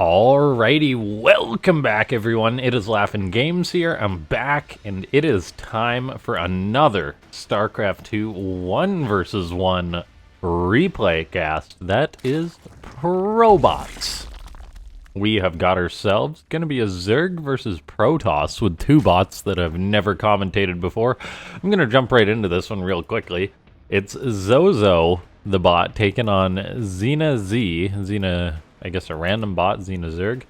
Alrighty, welcome back everyone. It is LaughNgamez here. I'm back and it is time for another Starcraft 2 1 versus 1 replay cast. That is Probots. We have got ourselves gonna be a Zerg versus Protoss with two bots that I've never commentated before. I'm gonna jump right into this one real quickly. It's Zozo, the bot, taking on Xena, I guess a random bot, Xena Zerg.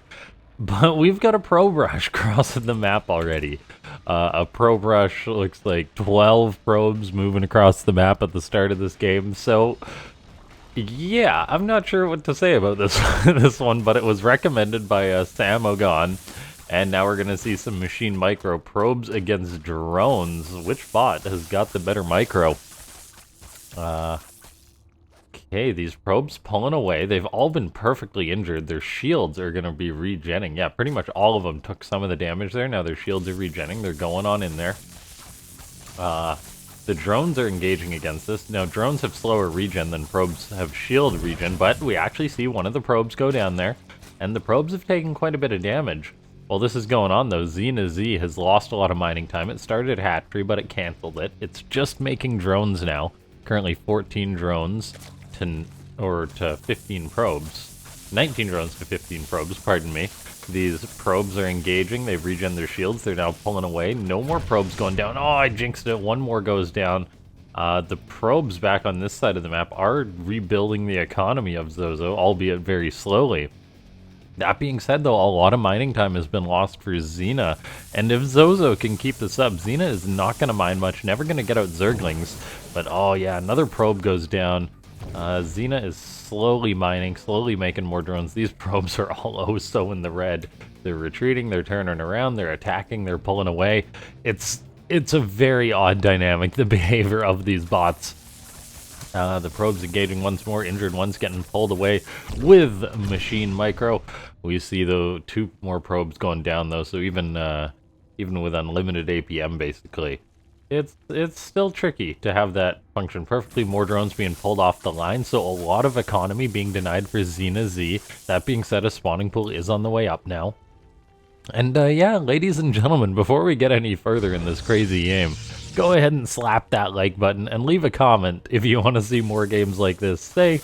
But we've got a probe rush crossing the map already. A probe rush looks like 12 probes moving across the map at the start of this game. So, yeah, I'm not sure what to say about this this one, but it was recommended by Sam Ogon. And now we're going to see some machine micro probes against drones. Which bot has got the better micro? Okay, these probes pulling away. They've all been perfectly injured. Their shields are going to be regenning. Yeah, pretty much all of them took some of the damage there. Now their shields are regenning. They're going on in there. The drones are engaging against this. Now, drones have slower regen than probes have shield regen, but we actually see one of the probes go down there, and the probes have taken quite a bit of damage. While this is going on, though, Xena Z has lost a lot of mining time. It started at hatchery, but it canceled it. It's just making drones now. Currently 14 drones to 15 probes. 19 drones to 15 probes, pardon me. These probes are engaging. They've regen their shields. They're now pulling away. No more probes going down. Oh, I jinxed it. One more goes down. The probes back on this side of the map are rebuilding the economy of Zozo, albeit very slowly. That being said, though, a lot of mining time has been lost for Xena, and if Zozo can keep this up, Xena is not going to mine much, never going to get out Zerglings. But, oh yeah, another probe goes down. Xena is slowly mining, slowly making more drones. These probes are all oh so in the red. They're retreating, they're turning around, they're attacking, they're pulling away. It's a very odd dynamic, the behavior of these bots. The probes engaging once more, injured ones getting pulled away with machine micro. We see the two more probes going down though, so even with unlimited APM basically, it's still tricky to have that function perfectly. More drones being pulled off the line, so a lot of economy being denied for Xena Z. That being said, a spawning pool is on the way up now. And yeah, ladies and gentlemen, before we get any further in this crazy game, go ahead and slap that like button and leave a comment if you want to see more games like this. Say,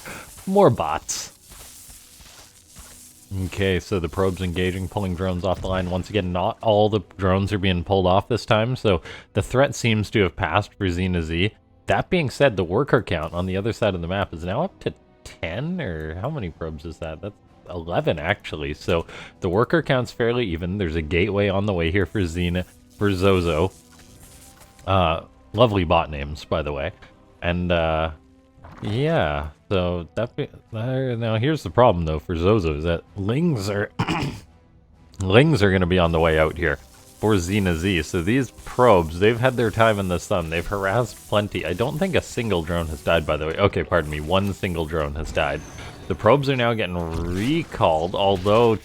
more bots. Okay, so the probe's engaging, pulling drones off the line. Once again, not all the drones are being pulled off this time, so the threat seems to have passed for Xena Z. That being said, the worker count on the other side of the map is now up to 10, or how many probes is that? That's 11, actually. So the worker count's fairly even. There's a gateway on the way here for Zozo. Lovely bot names, by the way. And, yeah, so now here's the problem though for Zozo is that Lings are Lings are going to be on the way out here for Xena Z. So these probes, they've had their time in the sun. They've harassed plenty. I don't think a single drone has died, by the way. Okay, pardon me, one single drone has died. The probes are now getting recalled, although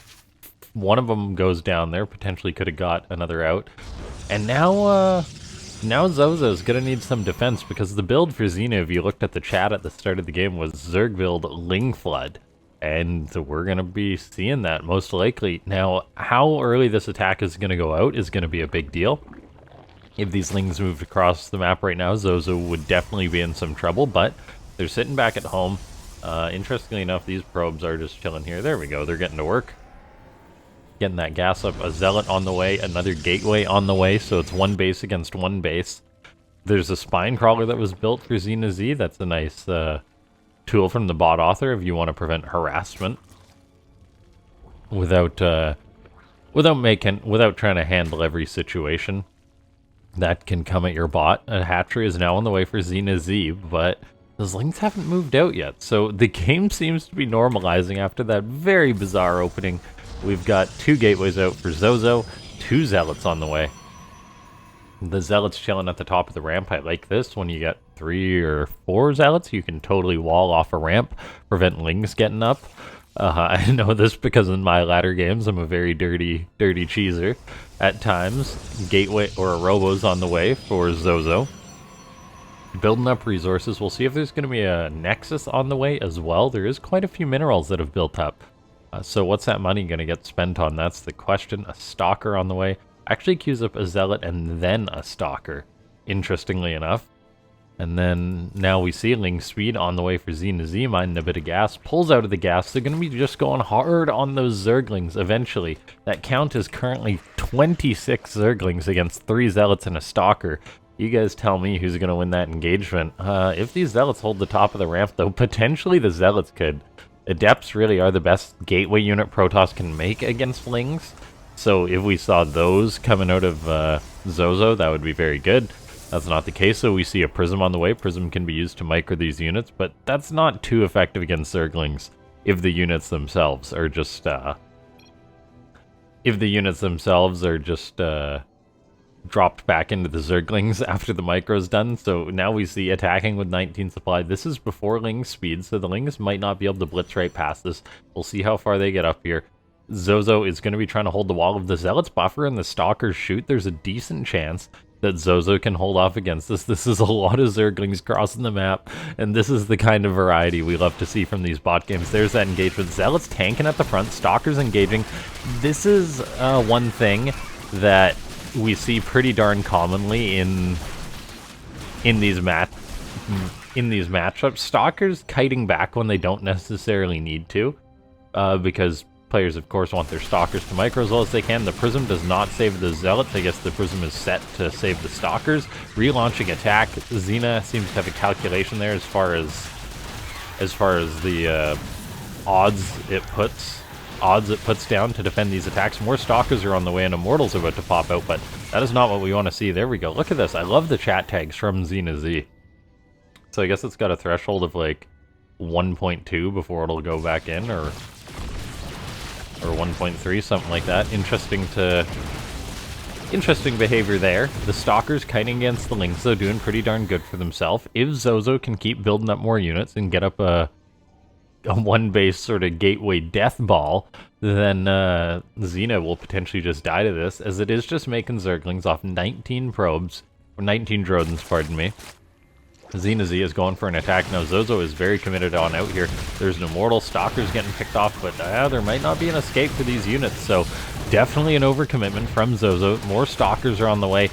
one of them goes down there, potentially could have got another out. And now Zozo's gonna need some defense because the build for Xena, if you looked at the chat at the start of the game, was Zerg build Ling Flood. And we're gonna be seeing that most likely. Now, how early this attack is gonna go out is gonna be a big deal. If these Lings moved across the map right now, Zozo would definitely be in some trouble, but they're sitting back at home. Interestingly enough, these probes are just chilling here. There we go, they're getting to work. Getting that gas up. A zealot on the way, another gateway on the way, so it's one base against one base. There's a spine crawler that was built for Xena Z. That's a nice tool from the bot author if you want to prevent harassment without trying to handle every situation that can come at your bot. A hatchery is now on the way for Xena Z, but those Lings haven't moved out yet, so the game seems to be normalizing after that very bizarre opening. We've got two gateways out for Zozo, two zealots on the way. The zealots chilling at the top of the ramp. I like this. When you get 3 or 4 zealots, you can totally wall off a ramp, prevent Lings getting up. I know this because in my latter games, I'm a very dirty cheeser at times. Gateway or a robo's on the way for Zozo. Building up resources. We'll see if there's going to be a nexus on the way as well. There is quite a few minerals that have built up. So what's that money going to get spent on? That's the question. A Stalker on the way. Actually queues up a Zealot and then a Stalker, interestingly enough. And then now we see Ling Speed on the way for Xena Z, mining a bit of gas, pulls out of the gas. They're going to be just going hard on those Zerglings eventually. That count is currently 26 Zerglings against 3 Zealots and a Stalker. You guys tell me who's going to win that engagement. If these Zealots hold the top of the ramp, though, potentially the Zealots could. Adepts really are the best gateway unit Protoss can make against Lings. So if we saw those coming out of Zozo, that would be very good. That's not the case, so we see a Prism on the way. Prism can be used to micro these units, but that's not too effective against Zerglings if the units themselves are just dropped back into the Zerglings after the micro's done. So now we see attacking with 19 supply. This is before Ling's speed, so the Lings might not be able to blitz right past this. We'll see how far they get up here. Zozo is going to be trying to hold the wall of the Zealots buffer and the Stalkers shoot. There's a decent chance that Zozo can hold off against this. This is a lot of Zerglings crossing the map, and this is the kind of variety we love to see from these bot games. There's that engagement. Zealots tanking at the front, Stalkers engaging. This is one thing that we see pretty darn commonly in these matchups. Stalkers kiting back when they don't necessarily need to, because players, of course, want their Stalkers to micro as well as they can. The Prism does not save the Zealots. I guess the Prism is set to save the Stalkers. Relaunching attack. Xena seems to have a calculation there as far as the odds it puts down to defend these attacks. More Stalkers are on the way, and Immortals are about to pop out, but that is not what we want to see. There we go. Look at this. I love the chat tags from Xena Z. So I guess it's got a threshold of like 1.2 before it'll go back in, or 1.3, something like that. Interesting behavior there. The Stalkers kiting against the Lings, though, doing pretty darn good for themselves. If Zozo can keep building up more units and get up a one-base sort of gateway death ball, then Xena will potentially just die to this, as it is just making Zerglings off 19 probes, or 19 Drodens, pardon me. Xena Z is going for an attack now. Zozo is very committed on out here. There's an Immortal. Stalker's getting picked off, but there might not be an escape for these units, so definitely an overcommitment from Zozo. More Stalkers are on the way.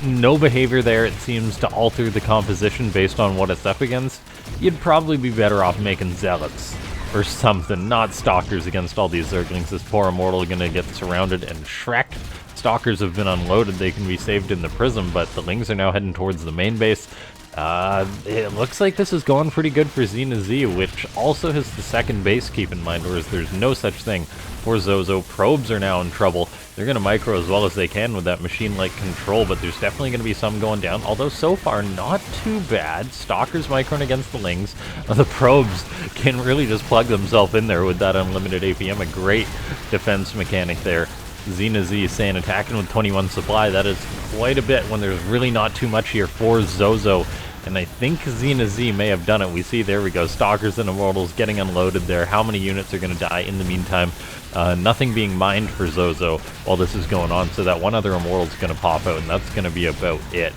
No behavior there, it seems, to alter the composition based on what it's up against. You'd probably be better off making Zealots or something, not Stalkers against all these Zerglings. This poor Immortal gonna get surrounded and Shrek'd. Stalkers have been unloaded. They can be saved in the Prism, but the Lings are now heading towards the main base. It looks like this is going pretty good for Xena Z, which also has the second base, keep in mind, whereas there's no such thing for Zozo. Probes are now in trouble. They're going to micro as well as they can with that machine-like control, but there's definitely going to be some going down, although so far not too bad. Stalkers microing against the Lings. The probes can really just plug themselves in there with that unlimited APM, a great defense mechanic there. Xena Z saying attacking with 21 supply, that is quite a bit when there's really not too much here for Zozo. And I think Xena Z may have done it. We see, there we go, Stalkers and Immortals getting unloaded there. How many units are going to die in the meantime? Nothing being mined for Zozo while this is going on, so that one other Immortal's going to pop out, and that's going to be about it.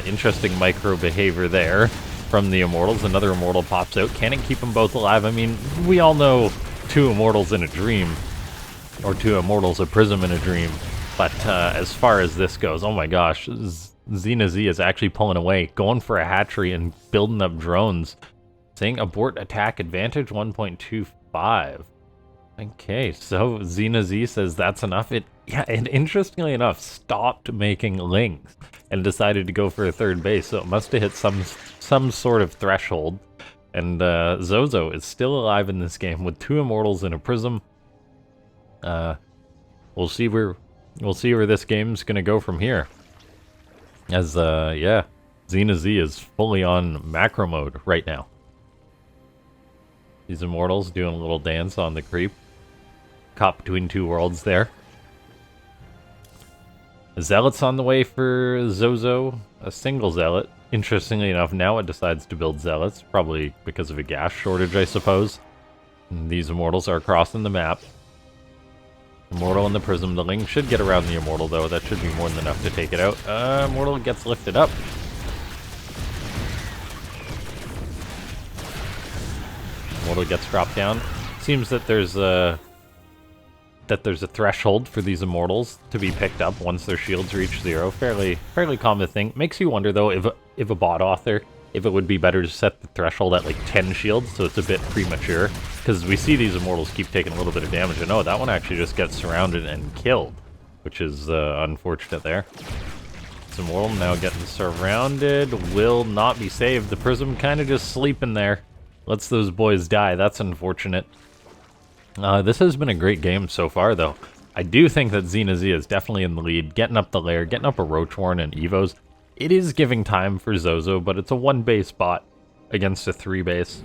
Interesting micro behavior there from the Immortals. Another Immortal pops out. Can it keep them both alive? I mean, we all know 2 Immortals in a dream, or 2 Immortals a Prism in a dream. But as far as this goes, oh my gosh, Xena Z is actually pulling away, going for a hatchery and building up drones. Saying abort attack advantage 1.25. Okay, so Xena Z says that's enough. And interestingly enough, stopped making Lings and decided to go for a third base, so it must have hit some sort of threshold. And Zozo is still alive in this game with 2 Immortals and a Prism. We'll see where this game's gonna go from here. As yeah, Xena Z is fully on macro mode right now. These Immortals doing a little dance on the creep. Caught between 2 worlds there. Zealots on the way for Zozo. A single Zealot. Interestingly enough, now it decides to build Zealots, probably because of a gas shortage, I suppose. And these Immortals are crossing the map. Immortal and the Prism. The Ling should get around the Immortal, though. That should be more than enough to take it out. Immortal gets lifted up. Immortal gets dropped down. Seems that there's that there's a threshold for these immortals to be picked up once their shields reach 0. Fairly common thing. Makes you wonder though if a bot author, if it would be better to set the threshold at like 10 shields, so it's a bit premature, because we see these immortals keep taking a little bit of damage, and oh, that one actually just gets surrounded and killed, which is unfortunate there. This immortal now getting surrounded, will not be saved. The prism kind of just sleeping there, lets those boys die. That's unfortunate. This has been a great game so far, though. I do think that Xena Z is definitely in the lead, getting up the layer, getting up a Roachworn and Evos. It is giving time for Zozo, but it's a 1-base bot against a 3-base.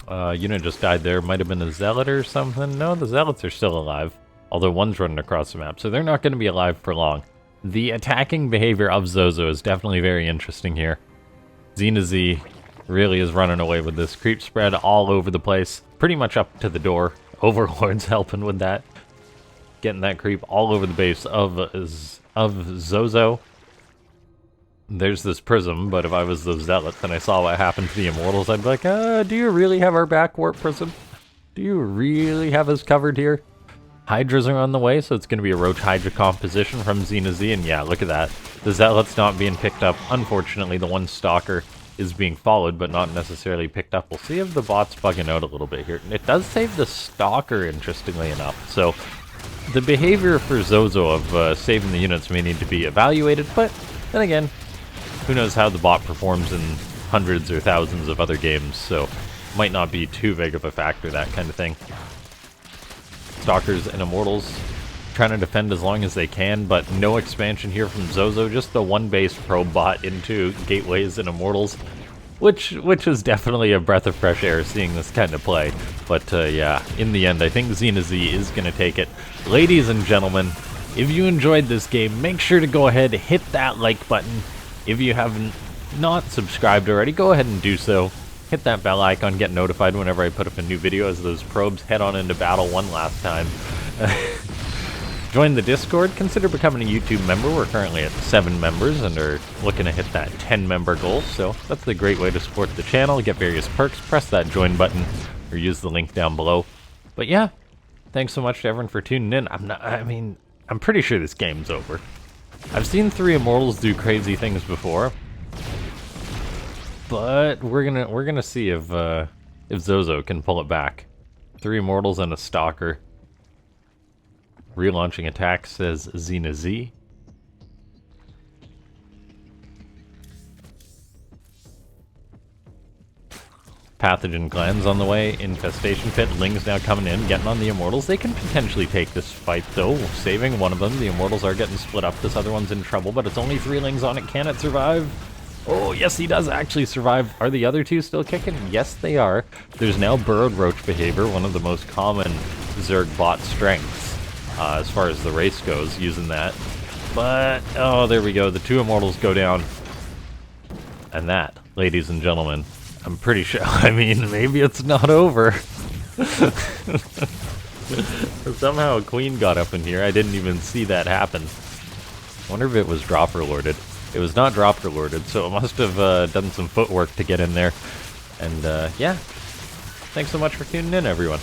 Unit just died there. Might have been a Zealot or something. No, the Zealots are still alive, although one's running across the map, so they're not going to be alive for long. The attacking behavior of Zozo is definitely very interesting here. Xena Z really is running away with this. Creep spread all over the place, pretty much up to the door. Overlord's helping with that. Getting that creep all over the base of Zozo. There's this prism, but if I was the Zealots and I saw what happened to the Immortals, I'd be like, do you really have our back, Warp Prism? Do you really have us covered here? Hydras are on the way, so it's going to be a Roach Hydra composition from Xena Z, and yeah, look at that. The Zealot's not being picked up. Unfortunately, the one Stalker is being followed, but not necessarily picked up. We'll see if the bot's bugging out a little bit here. It does save the Stalker, interestingly enough, so the behavior for Zozo of saving the units may need to be evaluated, but then again, who knows how the bot performs in hundreds or thousands of other games, so might not be too big of a factor, that kind of thing. Stalkers and Immortals trying to defend as long as they can, but no expansion here from Zozo, just the 1-base probe bot into Gateways and Immortals, which is definitely a breath of fresh air seeing this kind of play. But yeah, in the end, I think Xena Z is going to take it. Ladies and gentlemen, if you enjoyed this game, make sure to go ahead, hit that like button. If you haven't not subscribed already, go ahead and do so. Hit that bell icon, get notified whenever I put up a new video as those probes head on into battle one last time. Join the Discord, consider becoming a YouTube member. We're currently at 7 members and are looking to hit that 10-member goal, so that's a great way to support the channel, get various perks, press that join button, or use the link down below. But yeah, thanks so much to everyone for tuning in. I'm pretty sure this game's over. I've seen 3 Immortals do crazy things before, but we're gonna see if Zozo can pull it back. 3 Immortals and a Stalker. Relaunching attack, says Xena Z. Pathogen Glands on the way, Infestation Pit, Ling's now coming in, getting on the Immortals. They can potentially take this fight though, saving one of them. The Immortals are getting split up, this other one's in trouble, but it's only 3 Lings on it. Can it survive? Oh, yes, he does actually survive. Are the other 2 still kicking? Yes, they are. There's now Burrowed Roach behavior, one of the most common Zerg bot strengths, as far as the race goes, using that. But, oh, there we go. The 2 Immortals go down. And that, ladies and gentlemen, I'm pretty sure, maybe it's not over. Somehow a queen got up in here. I didn't even see that happen. Wonder if it was dropper lorded. It was not dropper lorded, so it must have done some footwork to get in there. And yeah, thanks so much for tuning in, everyone.